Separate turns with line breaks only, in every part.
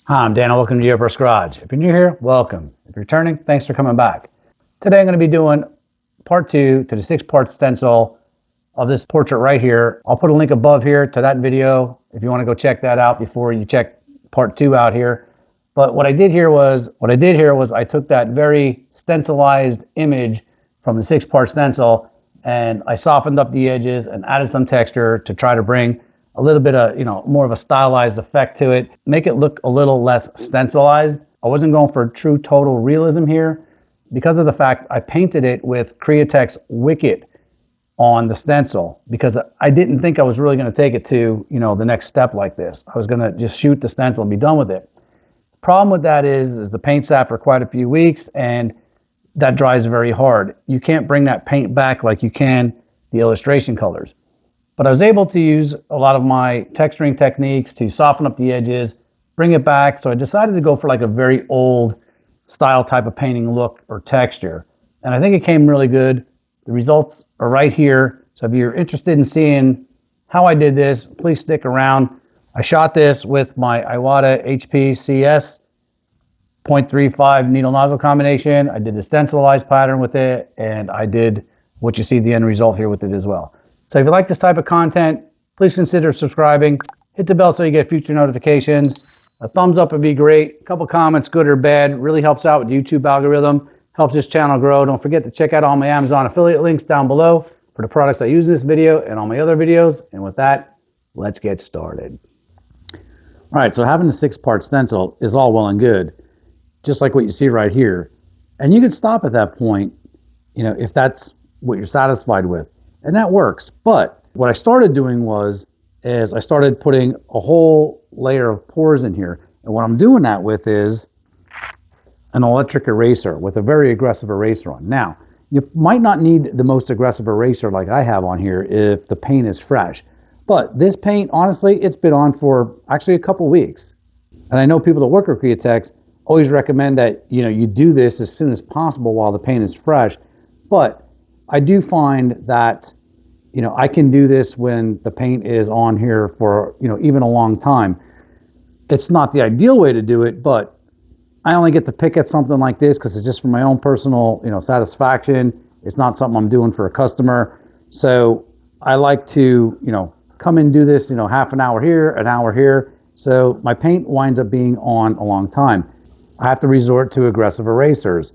Hi, I'm Daniel. Welcome to Airbrush Garage. If you're new here, welcome. If you're returning, thanks for coming back. Today I'm going to be doing part 2 to the 6-part stencil of this portrait right here. I'll put a link above here to that video if you want to go check that out before you check part 2 out here. But what I did here was I took that very stencilized image from the 6-part stencil and I softened up the edges and added some texture to try to bring a little bit of, more of a stylized effect to it, make it look a little less stencilized. I wasn't going for true total realism here because of the fact I painted it with Createx Wicked on the stencil because I didn't think I was really going to take it to, the next step like this. I was going to just shoot the stencil and be done with it. Problem with that is the paint sat for quite a few weeks and that dries very hard. You can't bring that paint back like you can the illustration colors. But I was able to use a lot of my texturing techniques to soften up the edges, bring it back. So I decided to go for like a very old style type of painting look or texture. And I think it came really good. The results are right here. So if you're interested in seeing how I did this, please stick around. I shot this with my Iwata HP CS 0.35 needle nozzle combination. I did the stencilized pattern with it, and I did what you see the end result here with it as well. So if you like this type of content, please consider subscribing. Hit the bell so you get future notifications. A thumbs up would be great. A couple comments, good or bad, really helps out with the YouTube algorithm, helps this channel grow. Don't forget to check out all my Amazon affiliate links down below for the products I use in this video and all my other videos. And with that, let's get started. All right, so having the 6-part stencil is all well and good, just like what you see right here. And you can stop at that point, if that's what you're satisfied with. And that works. But what I started doing is I started putting a whole layer of pores in here. And what I'm doing that with is an electric eraser with a very aggressive eraser on. Now, you might not need the most aggressive eraser like I have on here if the paint is fresh. But this paint, honestly, it's been on for actually a couple weeks. And I know people that work with Createx always recommend that, you do this as soon as possible while the paint is fresh. But I do find that, I can do this when the paint is on here for, even a long time. It's not the ideal way to do it, but I only get to pick at something like this because it's just for my own personal, satisfaction. It's not something I'm doing for a customer. So I like to, come and do this, half an hour here, an hour here. So my paint winds up being on a long time. I have to resort to aggressive erasers.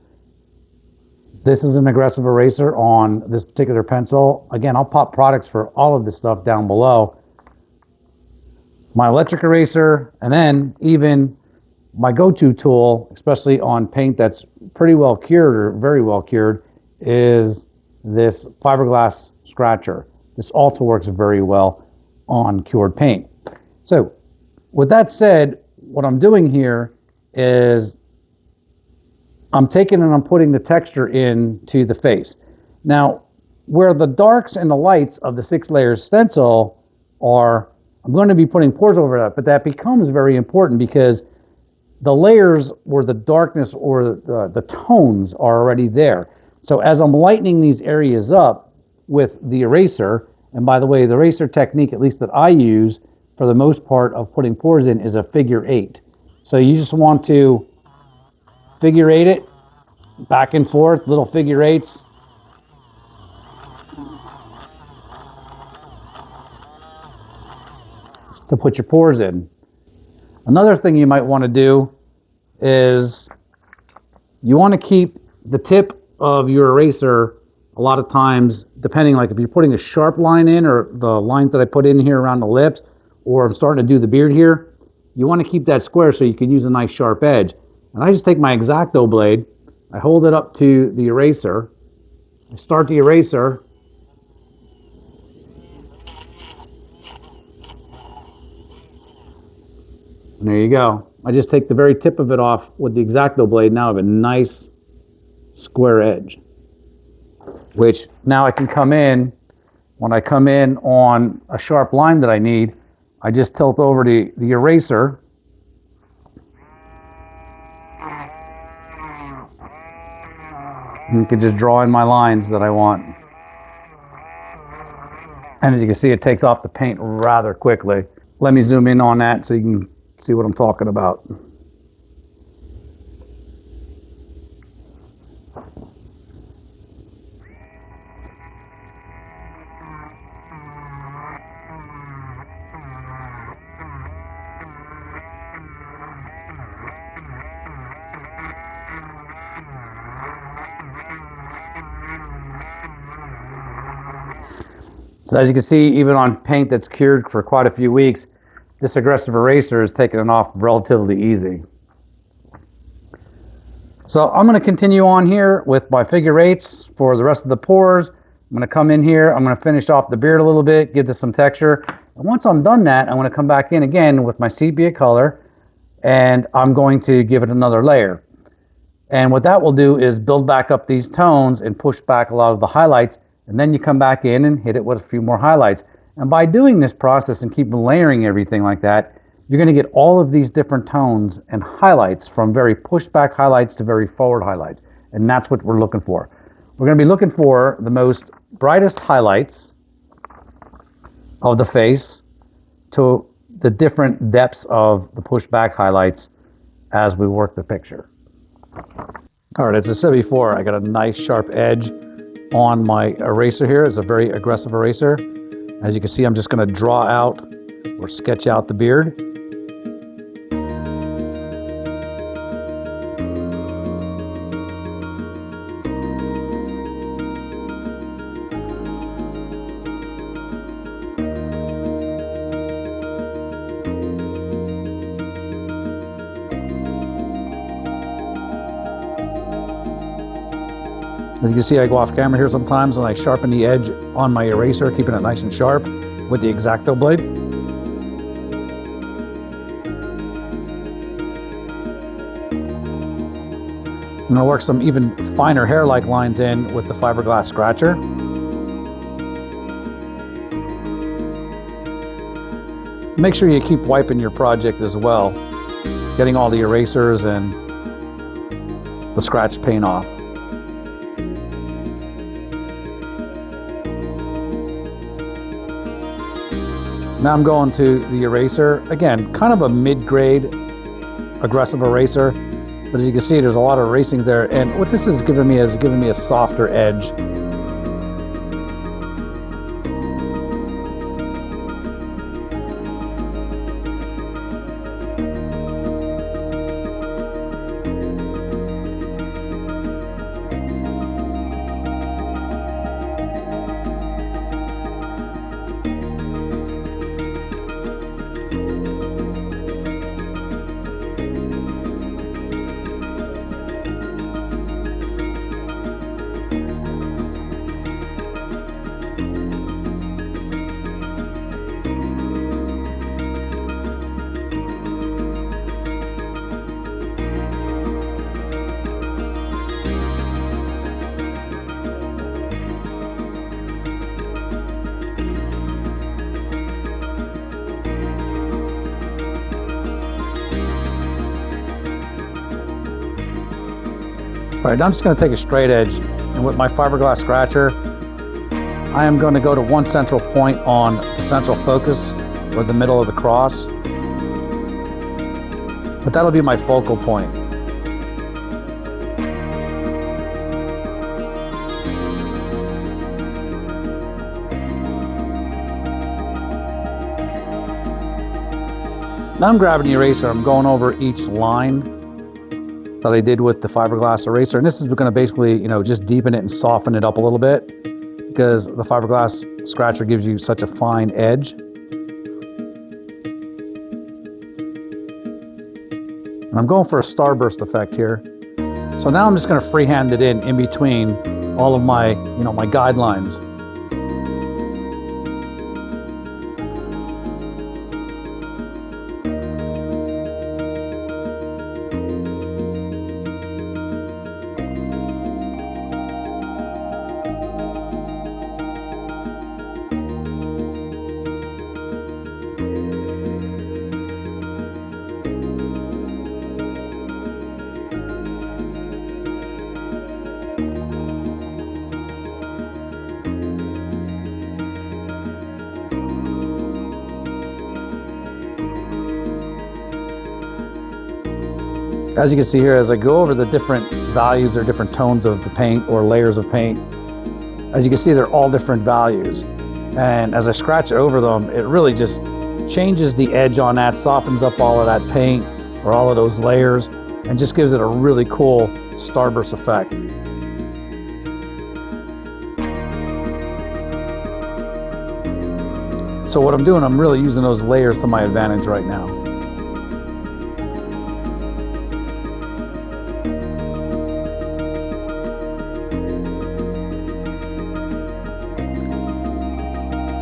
This is an aggressive eraser on this particular pencil. Again, I'll pop products for all of this stuff down below. My electric eraser, and then even my go-to tool, especially on paint that's pretty well cured or very well cured, is this fiberglass scratcher. This also works very well on cured paint. So with that said, what I'm doing here is I'm taking and I'm putting the texture into the face. Now, where the darks and the lights of the 6-layer stencil are, I'm going to be putting pores over that, but that becomes very important because the layers or the darkness or the tones are already there. So as I'm lightening these areas up with the eraser, and by the way, the eraser technique, at least that I use for the most part of putting pores in, is a figure 8. So you just want to figure 8 it, back and forth, little figure 8s. To put your pores in. Another thing you might want to do is you want to keep the tip of your eraser a lot of times, depending, like if you're putting a sharp line in or the lines that I put in here around the lips, or I'm starting to do the beard here, you want to keep that square so you can use a nice sharp edge. And I just take my X-Acto blade, I hold it up to the eraser, I start the eraser, and there you go. I just take the very tip of it off with the X-Acto blade. Now I have a nice square edge, which now I can come in, when I come in on a sharp line that I need, I just tilt over the eraser, and you can just draw in my lines that I want. And as you can see, it takes off the paint rather quickly. Let me zoom in on that so you can see what I'm talking about. So as you can see, even on paint that's cured for quite a few weeks, this aggressive eraser is taking it off relatively easy. So I'm going to continue on here with my figure eights for the rest of the pours. I'm going to come in here, I'm going to finish off the beard a little bit, give this some texture. And once I'm done that, I'm going to come back in again with my sepia color, and I'm going to give it another layer. And what that will do is build back up these tones and push back a lot of the highlights, and then you come back in and hit it with a few more highlights. And by doing this process and keep layering everything like that, you're going to get all of these different tones and highlights, from very pushed back highlights to very forward highlights. And that's what we're looking for. We're going to be looking for the most brightest highlights of the face to the different depths of the push back highlights as we work the picture. All right, as I said before, I got a nice sharp edge on my eraser here. It's a very aggressive eraser. As you can see, I'm just going to draw out or sketch out the beard. As you can see, I go off camera here sometimes and I sharpen the edge on my eraser, keeping it nice and sharp with the X-Acto blade. I'm going to work some even finer hair-like lines in with the fiberglass scratcher. Make sure you keep wiping your project as well, getting all the erasers and the scratch paint off. Now I'm going to the eraser. Again, kind of a mid-grade aggressive eraser, but as you can see, there's a lot of erasing there. And what this is giving me a softer edge. All right, now I'm just going to take a straight edge, and with my fiberglass scratcher, I am going to go to one central point on the central focus, or the middle of the cross. But that'll be my focal point. Now I'm grabbing the eraser, I'm going over each line that I did with the fiberglass eraser, and this is going to basically, just deepen it and soften it up a little bit, because the fiberglass scratcher gives you such a fine edge. And I'm going for a starburst effect here. So now I'm just going to freehand it in between all of my, my guidelines. As you can see here, as I go over the different values or different tones of the paint or layers of paint, as you can see, they're all different values. And as I scratch over them, it really just changes the edge on that, softens up all of that paint or all of those layers, and just gives it a really cool starburst effect. So what I'm doing, I'm really using those layers to my advantage right now.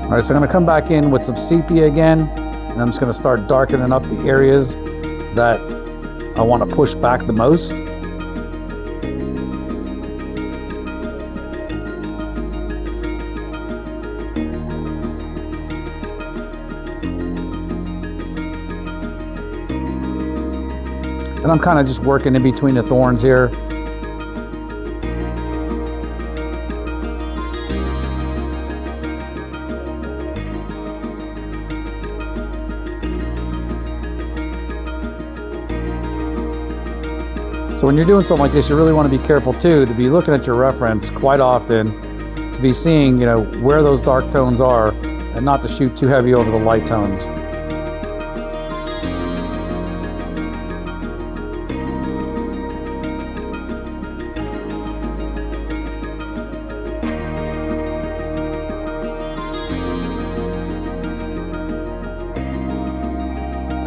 All right, so I'm gonna come back in with some sepia again, and I'm just gonna start darkening up the areas that I want to push back the most. And I'm kind of just working in between the thorns here. So when you're doing something like this, you really want to be careful too, to be looking at your reference quite often, to be seeing, you know, where those dark tones are, and not to shoot too heavy over the light tones.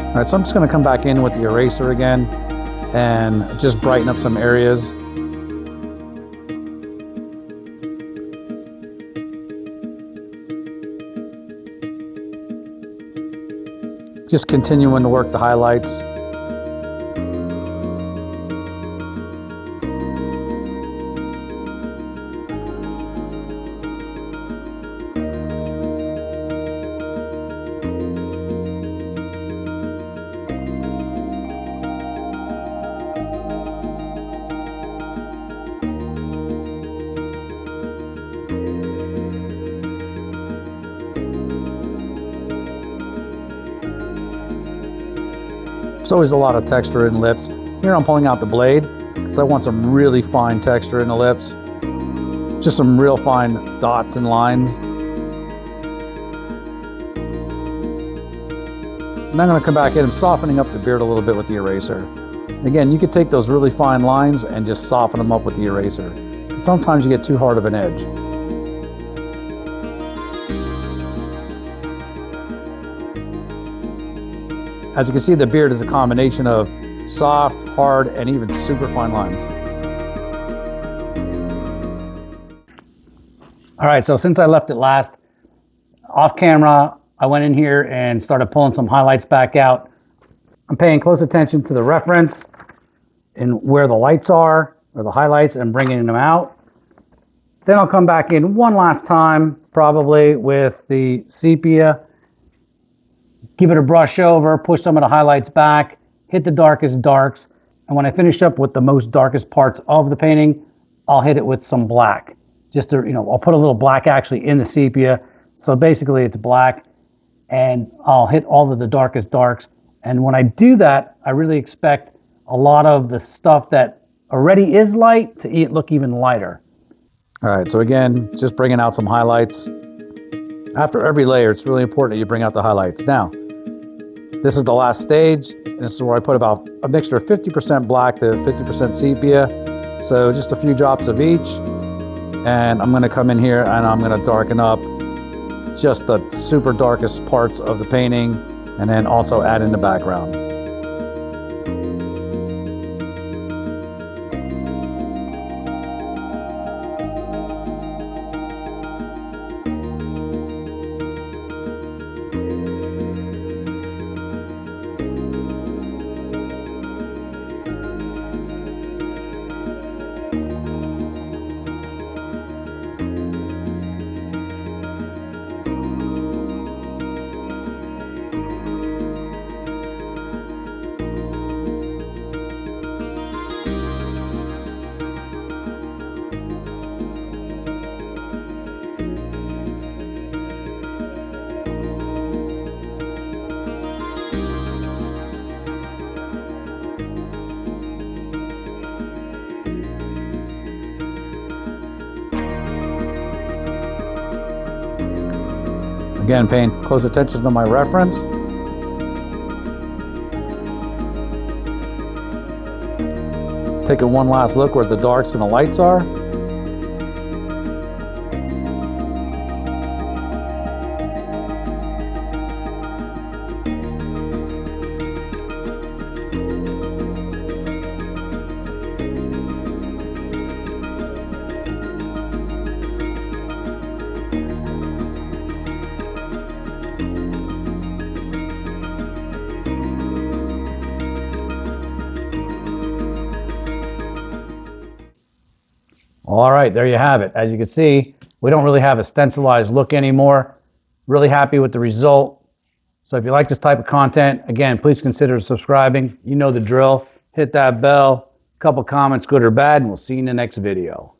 All right, so I'm just going to come back in with the eraser again and just brighten up some areas. Just continuing to work the highlights. There's always a lot of texture in lips. Here I'm pulling out the blade because I want some really fine texture in the lips. Just some real fine dots and lines. And I'm going to come back in and softening up the beard a little bit with the eraser. Again, you could take those really fine lines and just soften them up with the eraser. Sometimes you get too hard of an edge. As you can see, the beard is a combination of soft, hard, and even super fine lines. All right, so since I left it last, off camera, I went in here and started pulling some highlights back out. I'm paying close attention to the reference and where the lights are, or the highlights, and bringing them out. Then I'll come back in one last time, probably with the sepia. Give it a brush over, push some of the highlights back, hit the darkest darks, and when I finish up with the most darkest parts of the painting, I'll hit it with some black. Just to, you know, I'll put a little black actually in the sepia, so basically it's black, and I'll hit all of the darkest darks. And when I do that, I really expect a lot of the stuff that already is light to look even lighter. All right, so again, just bringing out some highlights. After every layer, it's really important that you bring out the highlights. Now, this is the last stage, and this is where I put about a mixture of 50% black to 50% sepia. So just a few drops of each. And I'm gonna come in here and I'm gonna darken up just the super darkest parts of the painting, and then also add in the background. Again, paying close attention to my reference. Taking one last look where the darks and the lights are. All right, there you have it. As you can see, we don't really have a stencilized look anymore. Really happy with the result. So if you like this type of content, again, please consider subscribing. You know the drill. Hit that bell, couple comments, good or bad, and we'll see you in the next video.